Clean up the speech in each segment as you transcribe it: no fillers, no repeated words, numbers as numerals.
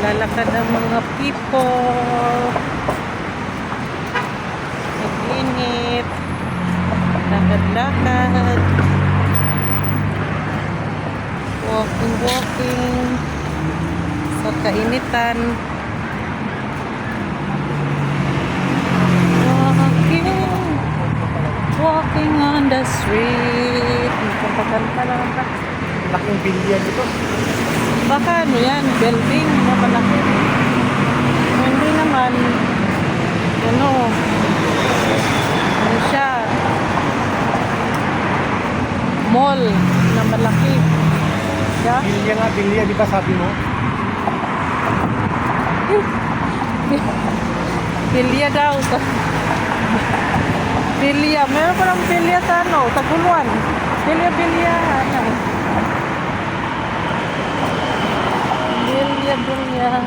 Lalakad ang mga people. Nag-init. Lakad-lakad. Walking sa kainitan. Walking on the street. Magpapaganta lang ba? Laking bilyan ito. Baka ano yan, building na malaki. Hindi naman, ano siya, mall na malaki. Yeah? Bilya, di ba sabi mo? Pilya daw. Pilya. Meron pa ng pilya sa ano, Taguluan. Pilya. Ano. Pilya.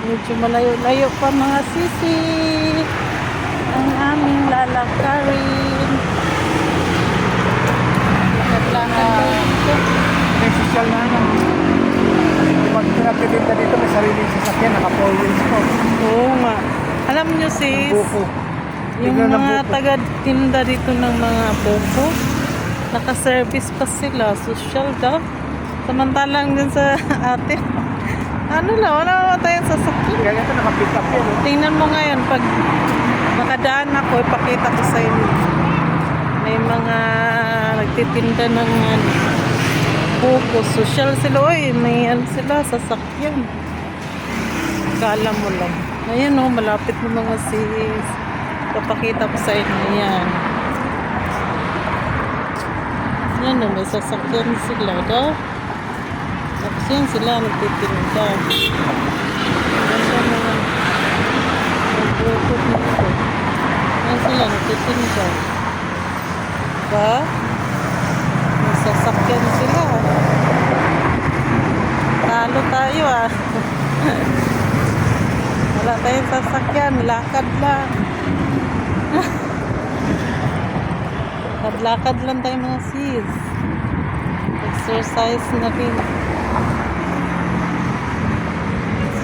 Medyo malayo-layo pa mga sisi. Ang aming lalakarin. May social na ano. Pag pinagtitinda dito, may sariling sasakyan, naka 4 wheels po. Oo nga. Alam nyo sis, Buko. yung Tignan ng mga buko. taga-tinda dito ng mga buko, naka-service pa sila, social daw. Samantalang din sa atin, ano lang, wala naman tayong sasakyan. Kaya ito, naka-pick up yan. Tingnan mo ngayon, pag makadaan ako, ipakita ko sa inyo. May mga nagtitinda ng buko, social sila, oy, may ano sila, sasakyan. Kala mo lang. Ayan o, malapit mo mga sis. Papakita ko sa inyo yan. Yan o, may sasakyan sila daw. Tapos yan sila nagtitinda. Ganda naman. Nag-bukot nito. Yan sila nagtitinda. Diba? May sasakyan sila. Talo tayo ah. Wala tayong sasakyan, lakad lang. Lakad lang tayo mga sis. Exercise na rin.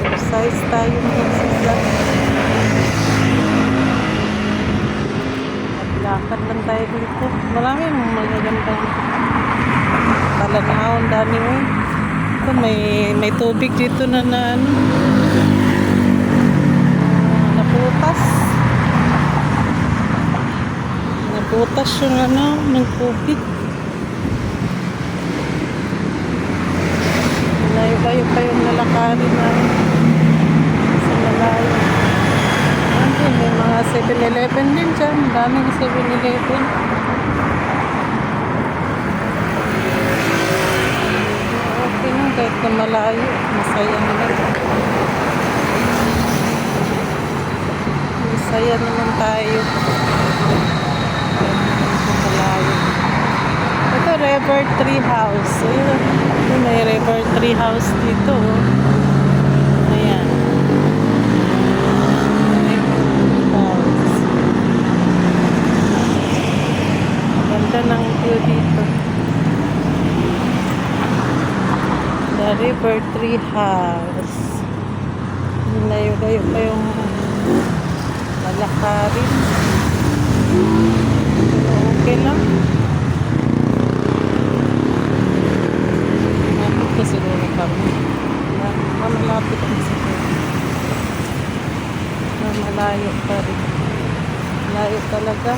Exercise tayo mga sis. Lakad lang tayo dito. Marami mga gandang talanahon dami mo. Ito may tubig dito na naputas yung ng tubig. Malayo pa yung lalakarin namin sa malayo. May mga 7-Eleven din dyan, daming 7-Eleven. Okay na, kahit na malayo, masaya naman. Masaya naman tayo. Ito, River Tree House. Ito, may River Tree House dito. Ayan. Ganda ng view dito. The River Tree House. Layo-layo pa yung lalakarin. Okay lang. Malapit na siguro kami. Malapit na siguro. Malayo pa rin. Malayo talaga.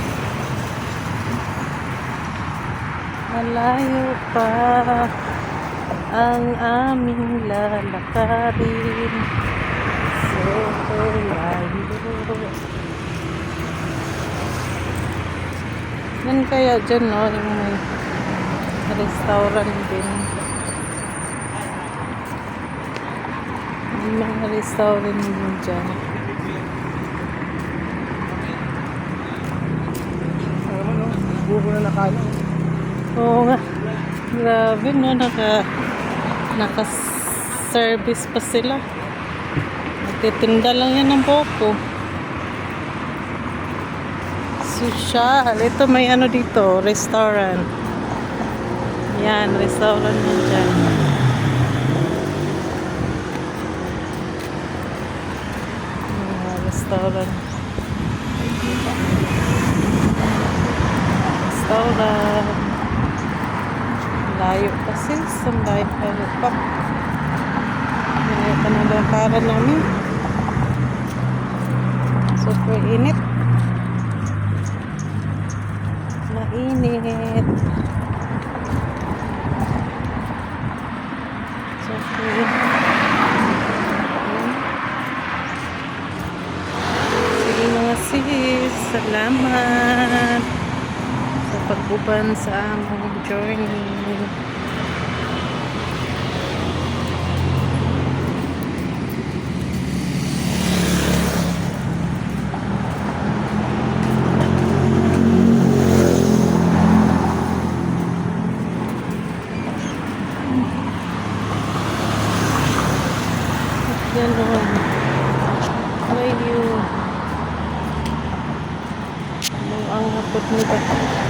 Malayo pa ang aming lalakarin. So layo. Yan kaya dyan, no? Yung may restaurant din. May mga restaurant din dyan. Buko na nakano. Oo nga. Grabe, no? Naka-service pa sila. Nagtitinda lang yan ng buko. Social. Ito may ano dito, restaurant. Yan, restaurant din dyan. restaurant. Restaurant. Layo kasi. Layo pa. Layo pa ng lakaran namin. Super init. Mainit. Super Sige mga sis, salamat sa pag-uban sa aming journey. Yan o. How are you? Ano ang hapot mo ba?